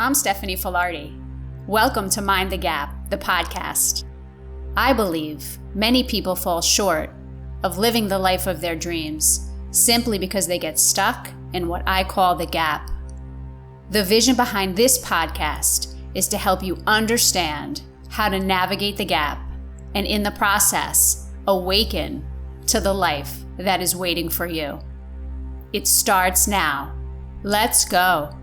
I'm Stephanie Filardi. Welcome to Mind the Gap, the podcast. I believe many people fall short of living the life of their dreams simply because they get stuck in what I call the gap. The vision behind this podcast is to help you understand how to navigate the gap and in the process, awaken to the life that is waiting for you. It starts now. Let's go.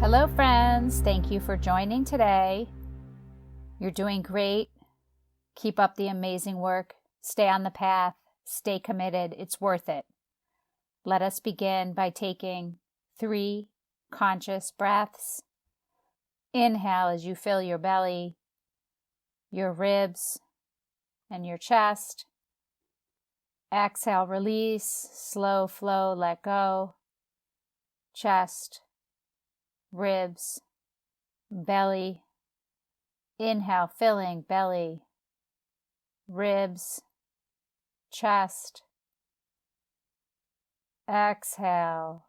Hello, friends. Thank you for joining today. You're doing great. Keep up the amazing work. Stay on the path. Stay committed. It's worth it. Let us begin by taking 3 conscious breaths. Inhale as you fill your belly, your ribs, and your chest. Exhale, release, slow flow, let go. Chest, ribs, belly. Inhale, filling belly, ribs, chest. Exhale,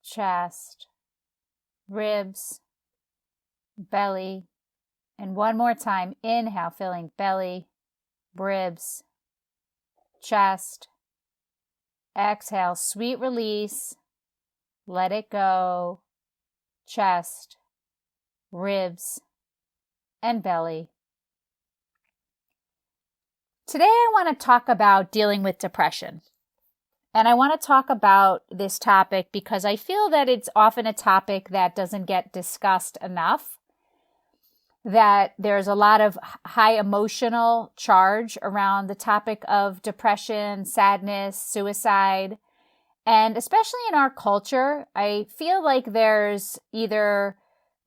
chest, ribs, belly. And one more time, inhale, filling belly, ribs, chest. Exhale, sweet release, let it go, chest, ribs, and belly. Today I want to talk about dealing with depression. And I want to talk about this topic because I feel that it's often a topic that doesn't get discussed enough, that there's a lot of high emotional charge around the topic of depression, sadness, suicide. And especially in our culture, I feel like there's either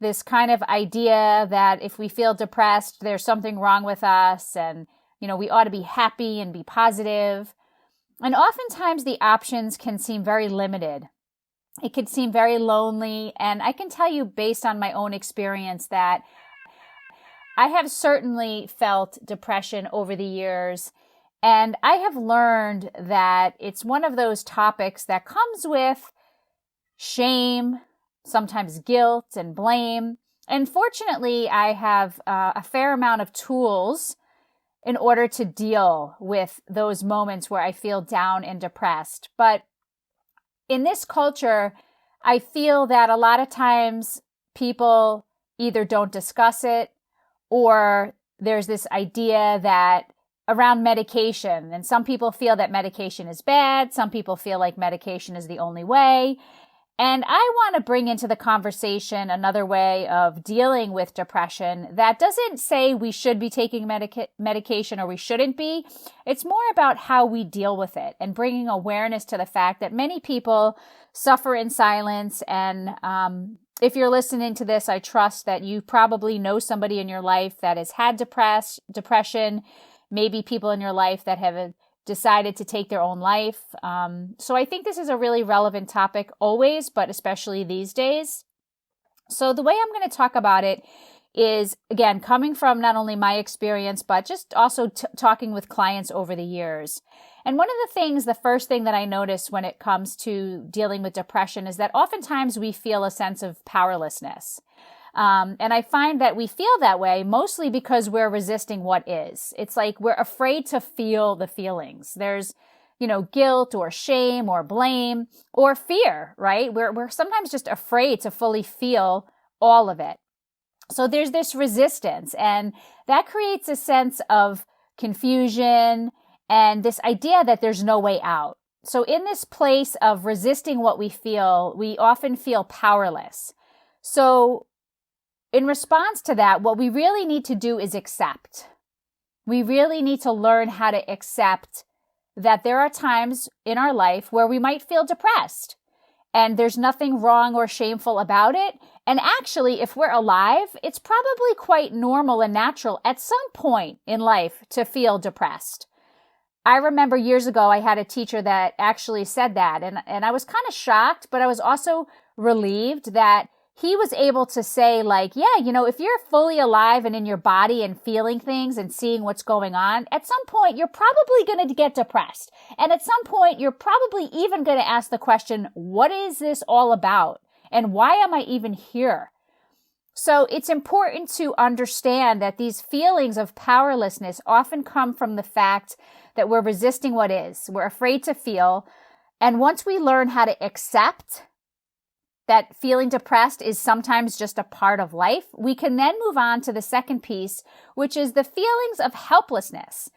this kind of idea that if we feel depressed, there's something wrong with us and, we ought to be happy and be positive. And oftentimes the options can seem very limited. It can seem very lonely. And I can tell you based on my own experience that I have certainly felt depression over the years. And I have learned that it's one of those topics that comes with shame, sometimes guilt and blame. And fortunately, I have a fair amount of tools in order to deal with those moments where I feel down and depressed. But in this culture, I feel that a lot of times people either don't discuss it or there's this idea that around medication, and some people feel that medication is bad. Some people feel like medication is the only way. And I want to bring into the conversation another way of dealing with depression that doesn't say we should be taking medication or we shouldn't be. It's more about how we deal with it and bringing awareness to the fact that many people suffer in silence. And if you're listening to this, I trust that you probably know somebody in your life that has had depression, maybe people in your life that have decided to take their own life. So I think this is a really relevant topic always, but especially these days. So the way I'm going to talk about it is, again, coming from not only my experience, but just also talking with clients over the years. And one of the first thing that I notice when it comes to dealing with depression is that oftentimes we feel a sense of powerlessness. And I find that we feel that way mostly because we're resisting what is. It's like we're afraid to feel the feelings. There's, guilt or shame or blame or fear, right? We're sometimes just afraid to fully feel all of it. So there's this resistance, and that creates a sense of confusion and this idea that there's no way out. So in this place of resisting what we feel, we often feel powerless. So in response to that, what we really need to do is accept. We really need to learn how to accept that there are times in our life where we might feel depressed, and there's nothing wrong or shameful about it. And actually, if we're alive, it's probably quite normal and natural at some point in life to feel depressed. I remember years ago, I had a teacher that actually said that, and I was kind of shocked, but I was also relieved that he was able to say like, yeah, if you're fully alive and in your body and feeling things and seeing what's going on, at some point you're probably going to get depressed. And at some point you're probably even going to ask the question, what is this all about? And why am I even here? So it's important to understand that these feelings of powerlessness often come from the fact that we're resisting what is. We're afraid to feel. And once we learn how to accept that feeling depressed is sometimes just a part of life, we can then move on to the second piece, which is the feelings of helplessness.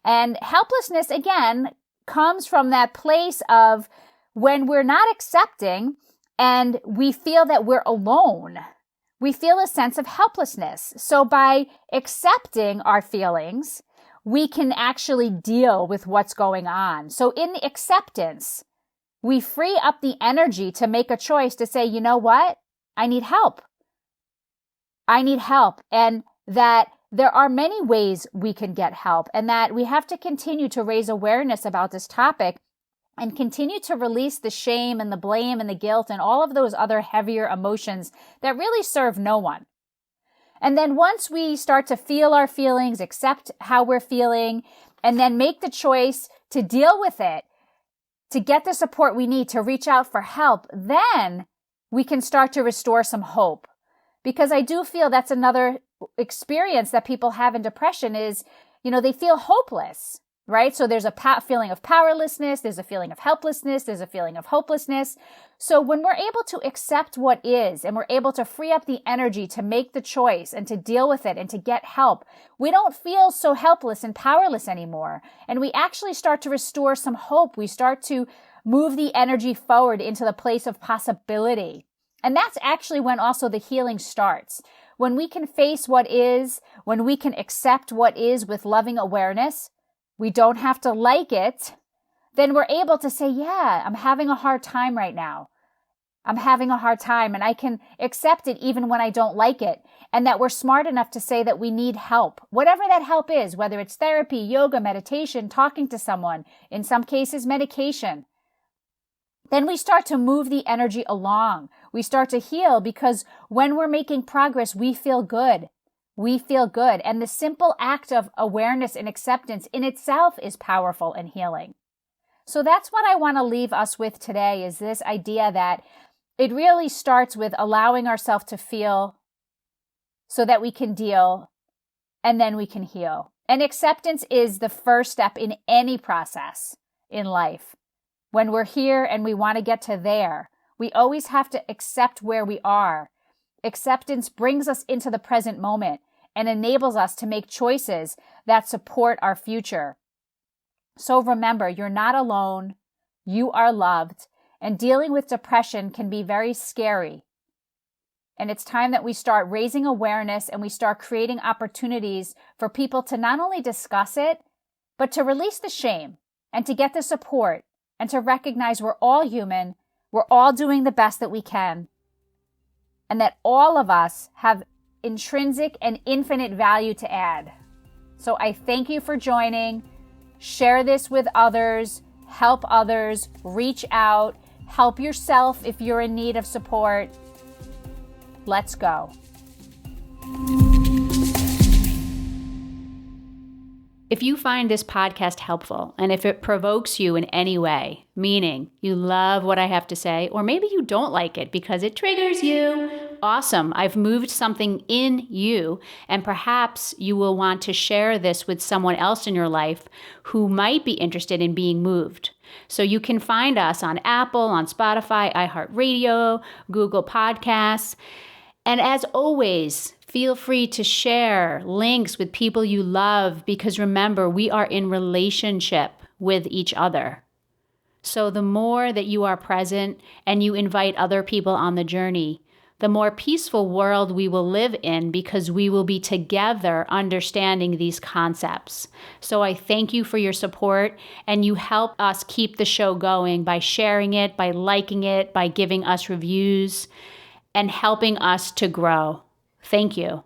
And helplessness, again, comes from that place of when we're not accepting and we feel that we're alone. We feel a sense of helplessness. So by accepting our feelings, we can actually deal with what's going on. So in the acceptance, we free up the energy to make a choice to say, you know what? I need help. I need help. And that there are many ways we can get help, and that we have to continue to raise awareness about this topic and continue to release the shame and the blame and the guilt and all of those other heavier emotions that really serve no one. And then once we start to feel our feelings, accept how we're feeling, and then make the choice to deal with it, to get the support we need, to reach out for help, then we can start to restore some hope. Because I do feel that's another experience that people have in depression is, they feel hopeless. Right? So there's a feeling of powerlessness, there's a feeling of helplessness, there's a feeling of hopelessness. So when we're able to accept what is, and we're able to free up the energy to make the choice and to deal with it and to get help, we don't feel so helpless and powerless anymore. And we actually start to restore some hope. We start to move the energy forward into the place of possibility. And that's actually when also the healing starts. When we can face what is, when we can accept what is with loving awareness, we don't have to like it, then we're able to say, yeah, I'm having a hard time right now. I'm having a hard time, and I can accept it even when I don't like it. And that we're smart enough to say that we need help, whatever that help is, whether it's therapy, yoga, meditation, talking to someone, in some cases, medication. Then we start to move the energy along. We start to heal because when we're making progress, we feel good. We feel good. And the simple act of awareness and acceptance in itself is powerful and healing. So that's what I want to leave us with today, is this idea that it really starts with allowing ourselves to feel so that we can deal, and then we can heal. And acceptance is the first step in any process in life. When we're here and we want to get to there, we always have to accept where we are. Acceptance brings us into the present moment and enables us to make choices that support our future. So remember, you're not alone, you are loved, and dealing with depression can be very scary. And it's time that we start raising awareness and we start creating opportunities for people to not only discuss it, but to release the shame and to get the support and to recognize we're all human, we're all doing the best that we can, and that all of us have intrinsic and infinite value to add. So I thank you for joining. Share this with others, help others, reach out, help yourself if you're in need of support. Let's go. If you find this podcast helpful, and if it provokes you in any way, meaning you love what I have to say, or maybe you don't like it because it triggers you, awesome. I've moved something in you, and perhaps you will want to share this with someone else in your life who might be interested in being moved. So you can find us on Apple, on Spotify, iHeartRadio, Google Podcasts. And as always, feel free to share links with people you love, because remember, we are in relationship with each other. So the more that you are present and you invite other people on the journey, the more peaceful world we will live in, because we will be together understanding these concepts. So I thank you for your support, and you help us keep the show going by sharing it, by liking it, by giving us reviews, and helping us to grow. Thank you.